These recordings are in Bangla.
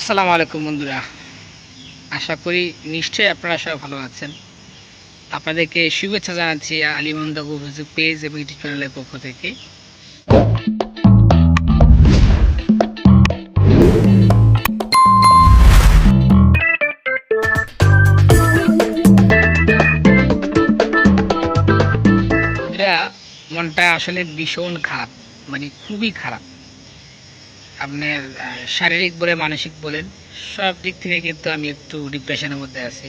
আসসালামু আলাইকুম বন্ধুরা। আশা করি নিশ্চয়ই আপনারা সবাই ভালো আছেন। আপনাদেরকে শুভেচ্ছা জানাচ্ছি আলিমন্দ ফেসবুক পেজ এবং ইউটিউব চ্যানেলের পক্ষ থেকে। এরা মনটা আসলে ভীষণ খারাপ, মানে খুবই খারাপ। আপনার শারীরিক বলে মানসিক বলেন, সব দিক থেকে কিন্তু আমি একটু ডিপ্রেশনের মধ্যে আছি।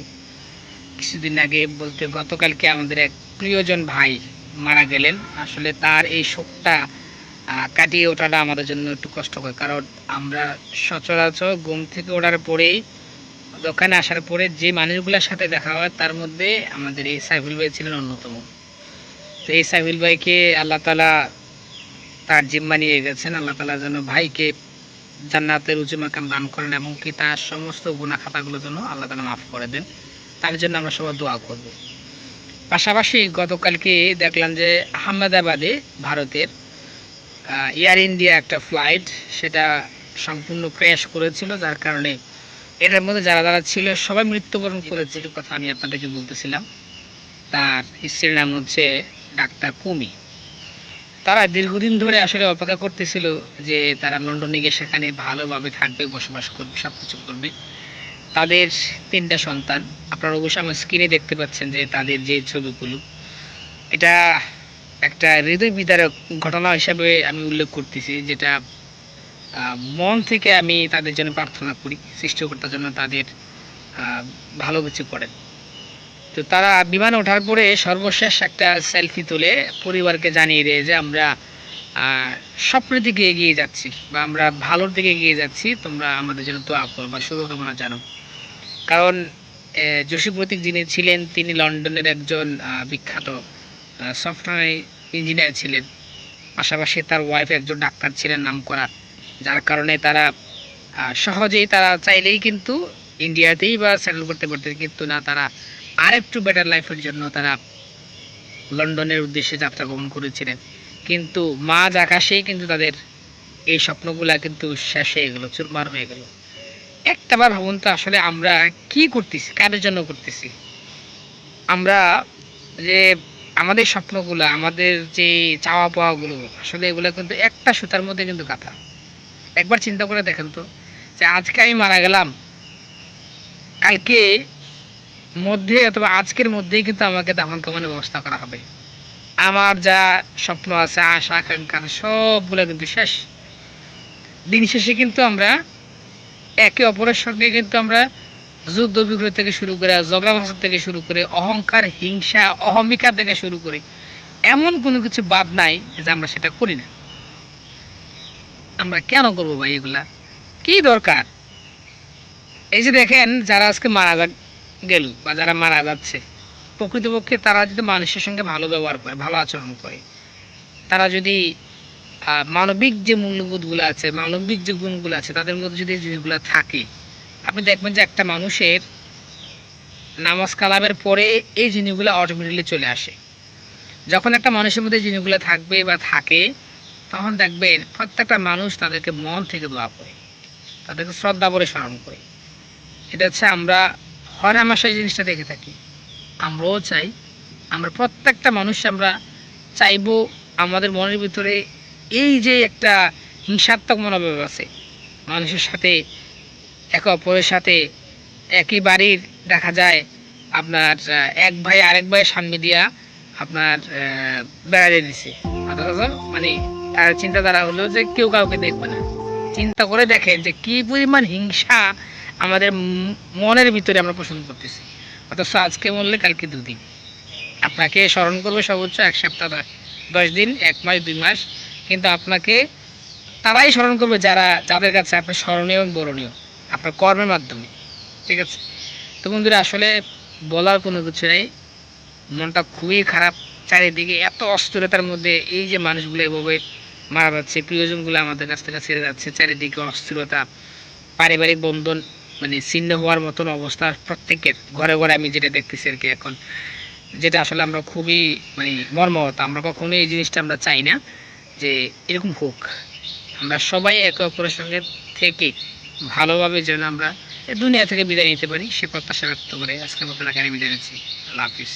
কিছুদিন আগে বলতে গতকালকে আমাদের এক প্রিয়জন ভাই মারা গেলেন। আসলে তার এই শোকটা কাটিয়ে ওঠাটা আমাদের জন্য একটু কষ্টকর, কারণ আমরা সচরাচর ঘুম থেকে ওঠার পরেই দোকানে আসার পরে যে মানুষগুলোর সাথে দেখা হয় তার মধ্যে আমাদের এই সাইফুল ভাই ছিলেন অন্যতম। তো এই সাইফুল ভাইকে আল্লাহ তালা তার জিম্মা নিয়ে গেছেন। আল্লাহ তালা যেন ভাইকে জান্নাতের উঁচু মাকাম দান করেন এবং কি তার সমস্ত গুনাহ খাতাগুলো যেন আল্লাহ তালা মাফ করে দেন। তার জন্য আমরা সবাই দোয়া করব। পাশাপাশি গতকালকে দেখলাম যে আহমেদাবাদে ভারতের এয়ার ইন্ডিয়া একটা ফ্লাইট, সেটা সম্পূর্ণ ক্র্যাশ করেছিল, যার কারণে এটার মধ্যে যারা যারা ছিল সবাই মৃত্যুবরণ করেছে। যে কথা আমি আপনাদেরকে বলতেছিলাম, তার স্ত্রীর নাম হচ্ছে ডাক্তার কুমি। তারা দীর্ঘদিন ধরে আসলে অপেক্ষা করতেছিল যে তারা লন্ডনে গিয়ে সেখানে ভালোভাবে থাকবে, বসবাস করবে, সব কিছু করবে। তাদের তিনটা সন্তান, আপনারা অবশ্যই আমার স্ক্রিনে দেখতে পাচ্ছেন যে তাদের যে ছবিগুলো, এটা একটা হৃদয় বিদারক ঘটনা হিসাবে আমি উল্লেখ করতেছি, যেটা মন থেকে আমি তাদের জন্য প্রার্থনা করি সৃষ্টিকর্তার জন্য তাদের ভালো কিছু করেন। তো তারা বিমানে ওঠার পরে সর্বশেষ একটা সেলফি তুলে পরিবারকে জানিয়ে দেয় যে আমরা স্বপ্নের দিকে এগিয়ে যাচ্ছি বা আমরা ভালোর দিকে এগিয়ে যাচ্ছি, তোমরা আমাদের জন্য দোয়া করো বা শুভকামনা জানো। কারণ জসি প্রতীক যিনি ছিলেন তিনি লন্ডনের একজন বিখ্যাত সফটওয়্যার ইঞ্জিনিয়ার ছিলেন। পাশাপাশি তার ওয়াইফ একজন ডাক্তার ছিলেন নামকরা, যার কারণে তারা সহজেই তারা চাইলেই কিন্তু ইন্ডিয়াতেই বা সেটেল করতে পারতেন, কিন্তু না, তারা আরেকটু বেটার লাইফের জন্য তারা লন্ডনের উদ্দেশ্যে যাত্রা গমন করেছিলেন। কিন্তু মাঝ আকাশেই কিন্তু তাদের এই স্বপ্নগুলা কিন্তু শেষ হয়ে গেল, চুরমার হয়ে গেল। একটাবার ভাবুন তো, আসলে আমরা কি করতেছি, কাদের জন্য করতেছি? আমরা যে আমাদের স্বপ্নগুলো, আমাদের যে চাওয়া পাওয়াগুলো, আসলে এগুলো কিন্তু একটা সুতার মধ্যে কিন্তু গাঁথা। একবার চিন্তা করে দেখেন তো, যে আজকে আমি মারা গেলাম, কালকে মধ্যে অথবা আজকের মধ্যেই কিন্তু আমাকে দাফন কাফনের ব্যবস্থা করা হবে। আমার যা স্বপ্ন আছে, আশা আকাঙ্ক্ষা, সবগুলো কিন্তু শেষ। দিন শেষে কিন্তু আমরা একে অপরের সঙ্গে কিন্তু আমরা যুদ্ধ বিগ্রহ থেকে শুরু করে, ঝগড়া ভাষা থেকে শুরু করে, অহংকার, হিংসা, অহমিকা থেকে শুরু করে এমন কোনো কিছু বাদ নাই যে আমরা সেটা করি না। আমরা কেন করবো ভাই এগুলা? কি দরকার? এই যে দেখেন, যারা আজকে মারা গেল বা যারা মারা যাচ্ছে, প্রকৃতপক্ষে তারা যদি মানুষের সঙ্গে ভালো ব্যবহার করে, ভালো আচরণ করে, তারা যদি মানবিক যে মূল্যবোধগুলো আছে, মানবিক যে গুণগুলো আছে তাদের মধ্যে যদি এই জিনিসগুলো থাকে, আপনি দেখবেন যে একটা মানুষের নামাজ কালামের পরে এই জিনিসগুলো অটোমেটিকলি চলে আসে। যখন একটা মানুষের মধ্যে জিনিসগুলো থাকবে বা থাকে, তখন দেখবেন প্রত্যেকটা মানুষ তাদেরকে মন থেকে দোয়া করে, তাদেরকে শ্রদ্ধা করে স্মরণ করে। এটা হচ্ছে আমরা হর হামেশা এই জিনিসটা দেখে থাকি। আমরাও চাই, আমরা প্রত্যেকটা মানুষ আমরা চাইবো আমাদের মনের ভিতরে এই যে একটা হিংসাত্মক মনোভাব আছে মানুষের সাথে, একে অপরের সাথে, একই বাড়ির দেখা যায় আপনার এক ভাই আরেক ভাইয়ের সামনে দিয়া আপনার বেড়াতে দিছে, অথচ মানে তার চিন্তাধারা হলো যে কেউ কাউকে দেখবে না। চিন্তা করে দেখেন যে কি পরিমাণ হিংসা আমাদের মনের ভিতরে আমরা পোষণ করতেছি। অথচ আজকে মরলে কালকে দুদিন, আপনাকে স্মরণ করবে সর্বোচ্চ এক সপ্তাহ, 10 দিন, 1 মাস, 2 মাস, কিন্তু আপনাকে তারাই স্মরণ করবে যারা, যাদের কাছে আপনি স্মরণীয় এবং বরণীয় আপনার কর্মের মাধ্যমে। ঠিক আছে? তো বন্ধুরা, আসলে বলার কোনো কিছু নেই, মনটা খুবই খারাপ। চারিদিকে এত অস্থিরতার মধ্যে এই যে মানুষগুলো এভাবে মারা যাচ্ছে, প্রিয়জনগুলো আমাদের কাছ থেকে ছেড়ে যাচ্ছে, চারিদিকে অস্থিরতা, পারিবারিক বন্ধন মানে ছিন্ন হওয়ার মতন অবস্থা প্রত্যেকের ঘরে ঘরে আমি যেটা দেখতেছি আর কি এখন, যেটা আসলে আমরা খুবই মানে মর্মাহত। আমরা কখনোই এই জিনিসটা আমরা চাই না যে এরকম হোক। আমরা সবাই একে অপরের সঙ্গে থেকে ভালোভাবে যেন আমরা এই দুনিয়া থেকে বিদায় নিতে পারি সে প্রত্যাশা ব্যক্ত করে আজকের মতো এখানে বিদায় নিচ্ছি। আল্লাহ হাফিজ।